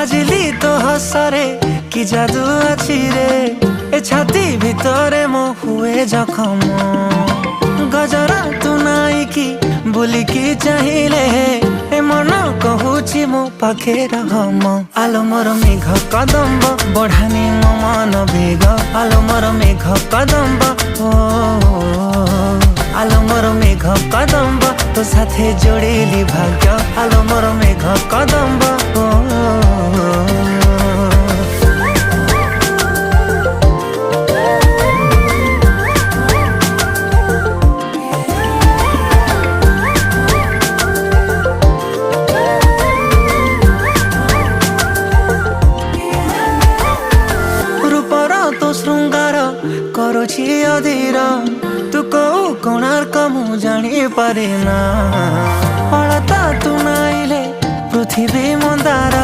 बाजिली तो हसरे कि जादू अच्छी रे ए छाती भितरे मो हुए जखम गजरा तू नाई कि बुलिकी चाहिए ए मन कहूची मो पाखे रहम आलो मोर मेघ कदम्ब बढ़ानी मो मन बेग आलो मोर मेघ कदम्ब आलो मोर मेघ कदम्ब तो साथे जोड़ेली भाग्य आलो मोर मेघ कदम्ब तो श्रृंगार करुछि अधीर तू कौ कोणार्क मु जानी पारे ना अलता तू नाइले पृथ्वी मंदार।